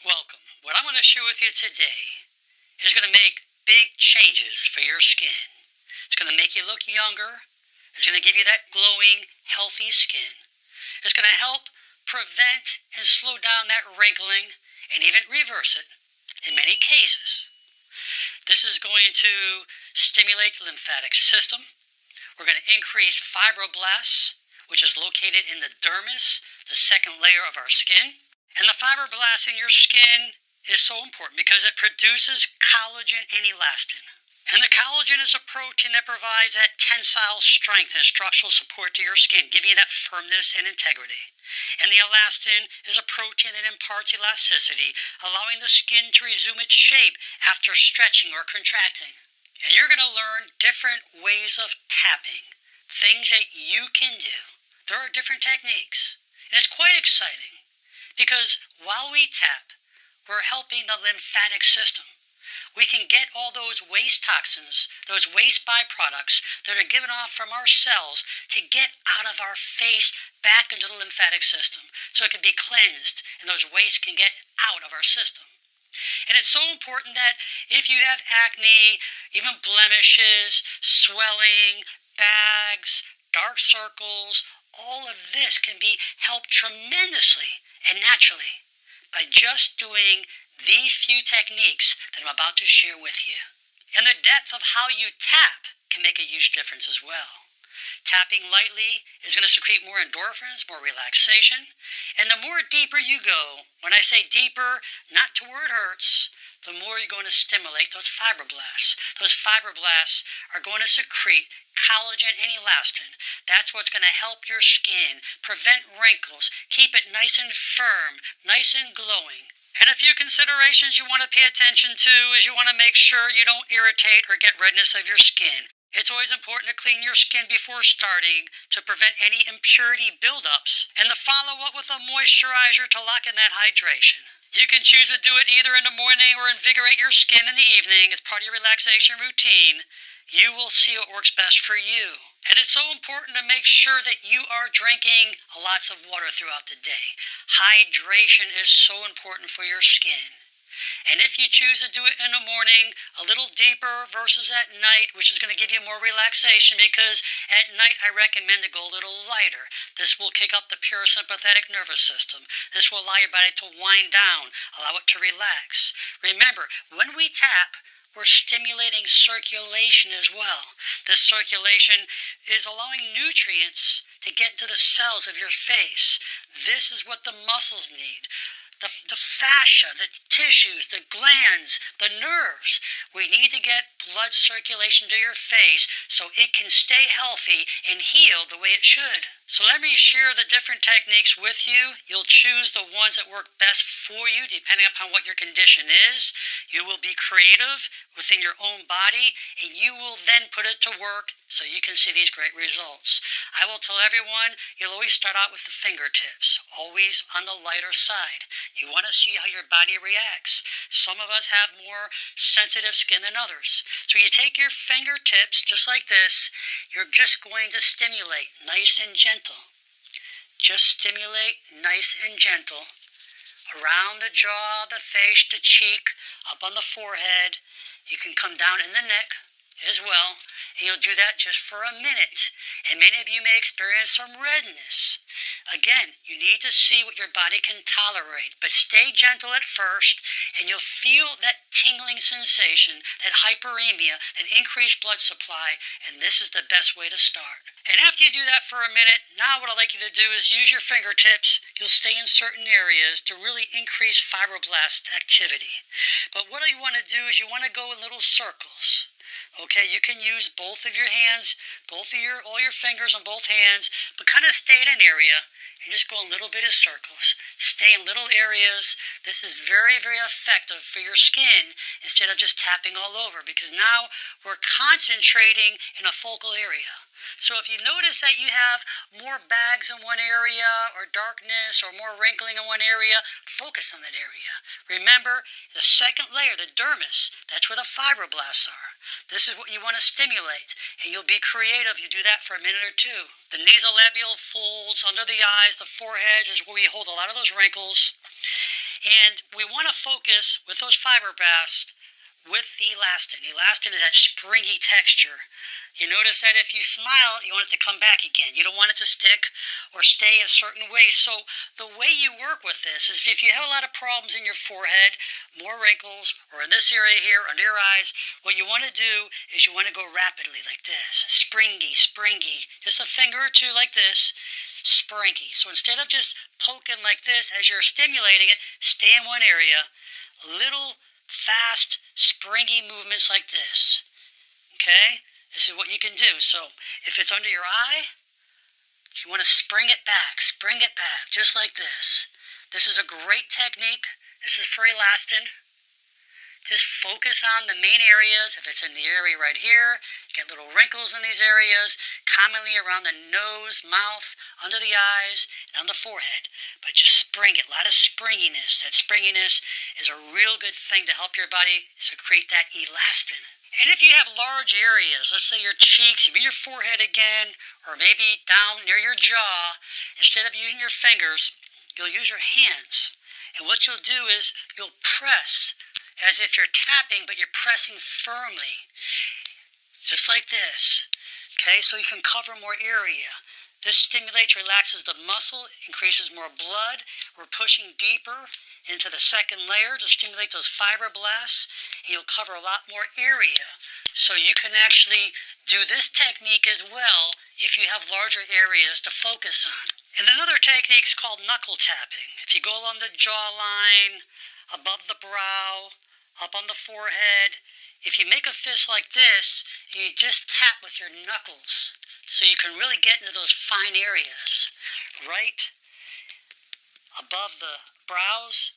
Welcome. What I'm going to share with you today is going to make big changes for your skin. It's going to make you look younger. It's going to give you that glowing, healthy skin. It's going to help prevent and slow down that wrinkling and even reverse it in many cases. This is going to stimulate the lymphatic system. We're going to increase fibroblasts, which is located in the dermis, the second layer of our skin. And the fibroblasts in your skin is so important because it produces collagen and elastin. And the collagen is a protein that provides that tensile strength and structural support to your skin, giving you that firmness and integrity. And the elastin is a protein that imparts elasticity, allowing the skin to resume its shape after stretching or contracting. And you're going to learn different ways of tapping, things that you can do. There are different techniques, and it's quite exciting because while we tap, we're helping the lymphatic system. We can get all those waste toxins, those waste byproducts that are given off from our cells to get out of our face back into the lymphatic system so it can be cleansed and those wastes can get out of our system. And it's so important that if you have acne, even blemishes, swelling, bags, dark circles, all of this can be helped tremendously and naturally by just doing these few techniques that I'm about to share with you. And the depth of how you tap can make a huge difference as well. Tapping lightly is going to secrete more endorphins, more relaxation, and the more deeper you go, when I say deeper, not to where it hurts, the more you're going to stimulate those fibroblasts. Those fibroblasts are going to secrete collagen and elastin. That's what's going to help your skin, prevent wrinkles, keep it nice and firm, nice and glowing. And a few considerations you want to pay attention to is you want to make sure you don't irritate or get redness of your skin. It's always important to clean your skin before starting to prevent any impurity buildups and to follow up with a moisturizer to lock in that hydration. You can choose to do it either in the morning or invigorate your skin in the evening as part of your relaxation routine. You will see what works best for you. And it's so important to make sure that you are drinking lots of water throughout the day. Hydration is so important for your skin. And if you choose to do it in the morning, a little deeper versus at night, which is going to give you more relaxation because at night I recommend to go a little lighter. This will kick up the parasympathetic nervous system. This will allow your body to wind down, allow it to relax. Remember, when we tap, we're stimulating circulation as well. This circulation is allowing nutrients to get into the cells of your face. This is what the muscles need. The fascia, the tissues, the glands, the nerves. We need to get blood circulation to your face so it can stay healthy and heal the way it should. So let me share the different techniques with you. You'll choose the ones that work best for you depending upon what your condition is. You will be creative within your own body and you will then put it to work so you can see these great results. I will tell everyone you'll always start out with the fingertips, always on the lighter side. You want to see how your body reacts. Some of us have more sensitive skin than others. So you take your fingertips just like this. You're just going to stimulate nice and gentle. Just stimulate nice and gentle around the jaw, the face, the cheek, up on the forehead. You can come down in the neck as well, and you'll do that just for a minute. And many of you may experience some redness. Again, you need to see what your body can tolerate, but stay gentle at first, and you'll feel that tingling sensation, that hyperemia, that increased blood supply, and this is the best way to start. And after you do that for a minute, now what I'd like you to do is use your fingertips. You'll stay in certain areas to really increase fibroblast activity. But what you want to do is you want to go in little circles. Okay, you can use both of your hands, all your fingers on both hands, but kind of stay in an area and just go in little bit of circles. Stay in little areas. This is very, very effective for your skin instead of just tapping all over because now we're concentrating in a focal area. So if you notice that you have more bags in one area or darkness or more wrinkling in one area, focus on that area. Remember, the second layer, the dermis, that's where the fibroblasts are. This is what you want to stimulate, and you'll be creative. You do that for a minute or two. The nasolabial folds under the eyes, the forehead is where we hold a lot of those wrinkles. And we want to focus with those fibroblasts with the elastin. Elastin is that springy texture. You notice that if you smile, you want it to come back again. You don't want it to stick or stay a certain way. So the way you work with this is if you have a lot of problems in your forehead, more wrinkles, or in this area here, under your eyes, what you want to do is you want to go rapidly like this. Springy, springy. Just a finger or two like this. Springy. So instead of just poking like this as you're stimulating it, stay in one area. Little, fast, springy movements like this. Okay? This is what you can do. So if it's under your eye, you want to spring it back, just like this. This is a great technique. This is for elastin. Just focus on the main areas. If it's in the area right here, you get little wrinkles in these areas, commonly around the nose, mouth, under the eyes, and on the forehead. But just spring it, a lot of springiness. That springiness is a real good thing to help your body secrete that elastin. And if you have large areas, let's say your cheeks, maybe your forehead again, or maybe down near your jaw, instead of using your fingers, you'll use your hands. And what you'll do is you'll press as if you're tapping, but you're pressing firmly, just like this. Okay, so you can cover more area. This stimulates, relaxes the muscle, increases more blood. We're pushing deeper into the second layer to stimulate those fibroblasts, and you'll cover a lot more area. So you can actually do this technique as well if you have larger areas to focus on. And another technique is called knuckle tapping. If you go along the jawline, above the brow, up on the forehead, if you make a fist like this, you just tap with your knuckles so you can really get into those fine areas, right above the brows.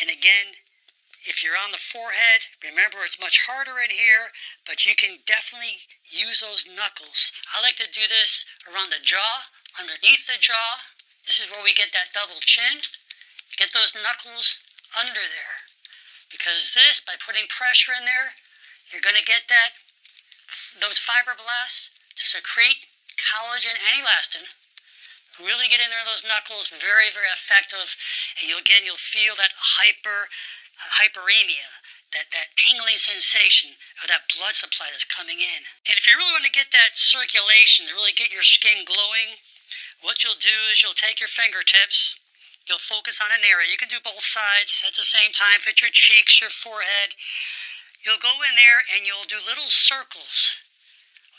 And again, if you're on the forehead, remember it's much harder in here, but you can definitely use those knuckles. I like to do this around the jaw, underneath the jaw. This is where we get that double chin. Get those knuckles under there. Because this, by putting pressure in there, you're going to get those fibroblasts to secrete collagen and elastin. Really get in there those knuckles, very, very effective. And you'll feel that hyperemia, that tingling sensation of that blood supply that's coming in. And if you really want to get that circulation, to really get your skin glowing, what you'll do is you'll take your fingertips, you'll focus on an area. You can do both sides at the same time, fit your cheeks, your forehead. You'll go in there and you'll do little circles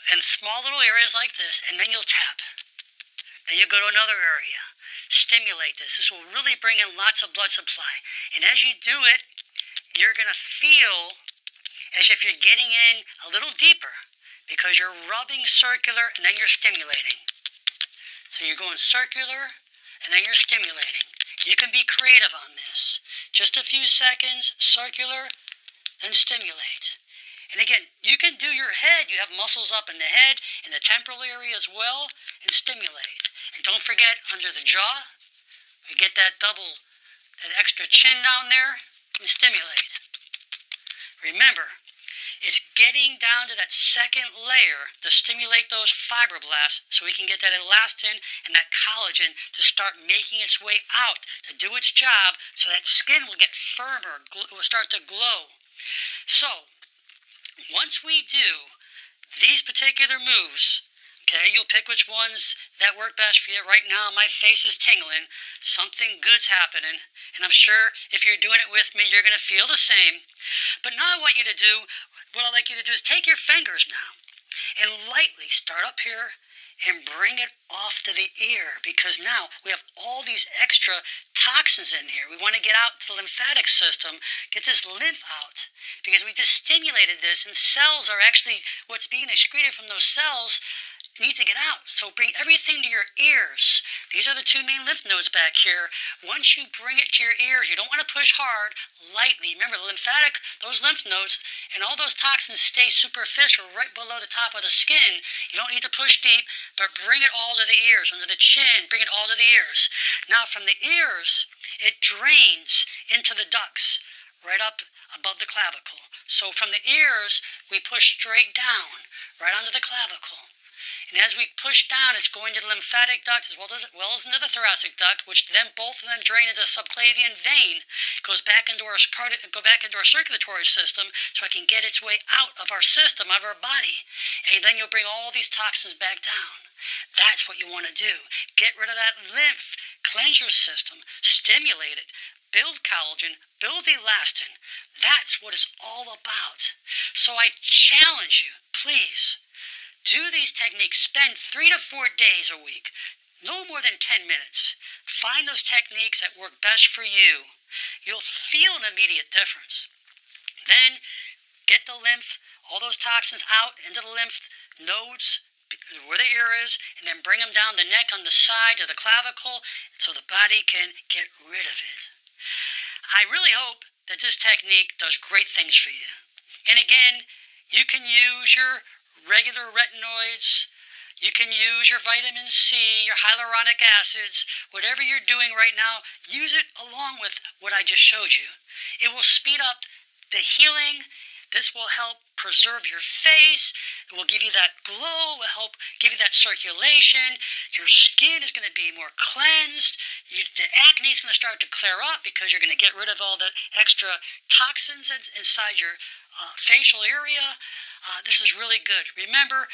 in small little areas like this, and then you'll tap. Then you go to another area. Stimulate this. This will really bring in lots of blood supply. And as you do it, you're going to feel as if you're getting in a little deeper because you're rubbing circular and then you're stimulating. So you're going circular and then you're stimulating. You can be creative on this. Just a few seconds, circular, then stimulate. And again, you can do your head. You have muscles up in the head, in the temporal area as well, and stimulate. And don't forget, under the jaw, we get that extra chin down there, and stimulate. Remember, it's getting down to that second layer to stimulate those fibroblasts so we can get that elastin and that collagen to start making its way out, to do its job, so that skin will get firmer, will start to glow. So, once we do these particular moves, okay, you'll pick which ones that work best for you. Right now, my face is tingling. Something good's happening. And I'm sure if you're doing it with me, you're going to feel the same. But now what I'd like you to do is take your fingers now and lightly start up here and bring it off to the ear, because now we have all these extra toxins in here. We want to get out the lymphatic system, get this lymph out, because we just stimulated this, and cells are actually what's being excreted from those cells need to get out. So bring everything to your ears. These are the two main lymph nodes back here. Once you bring it to your ears, you don't want to push hard, lightly. Remember, the those lymph nodes and all those toxins stay superficial right below the top of the skin. You don't need to push deep, but bring it all to the ears, under the chin, bring it all to the ears. Now from the ears, it drains into the ducts, right up above the clavicle. So from the ears, we push straight down, right onto the clavicle. And as we push down, it's going to the lymphatic duct as well as into the thoracic duct, which then both of them drain into the subclavian vein. It goes back into our circulatory system so it can get its way out of our system, out of our body. And then you'll bring all these toxins back down. That's what you want to do. Get rid of that lymph, cleanse your system, stimulate it, build collagen, build elastin. That's what it's all about. So I challenge you, please, do these techniques. Spend 3 to 4 days a week, no more than 10 minutes. Find those techniques that work best for you. You'll feel an immediate difference. Then get the lymph, all those toxins out into the lymph nodes, where the ear is, and then bring them down the neck on the side to the clavicle so the body can get rid of it. I really hope that this technique does great things for you. And again, you can use your regular retinoids, you can use your vitamin C, your hyaluronic acids, whatever you're doing right now, use it along with what I just showed you. It will speed up the healing. This will help preserve your face. It will give you that glow. It will help give you that circulation. Your skin is going to be more cleansed. The acne is going to start to clear up because you're going to get rid of all the extra toxins inside your facial area. This is really good. Remember,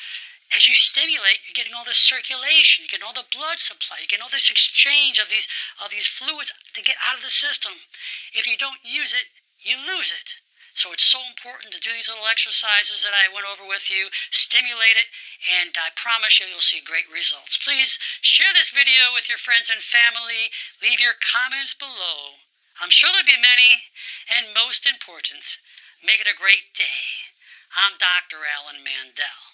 as you stimulate, you're getting all this circulation. You're getting all the blood supply. You're getting all this exchange of these fluids to get out of the system. If you don't use it, you lose it. So it's so important to do these little exercises that I went over with you, stimulate it, and I promise you'll see great results. Please share this video with your friends and family. Leave your comments below. I'm sure there'll be many, and most important, make it a great day. I'm Dr. Alan Mandel.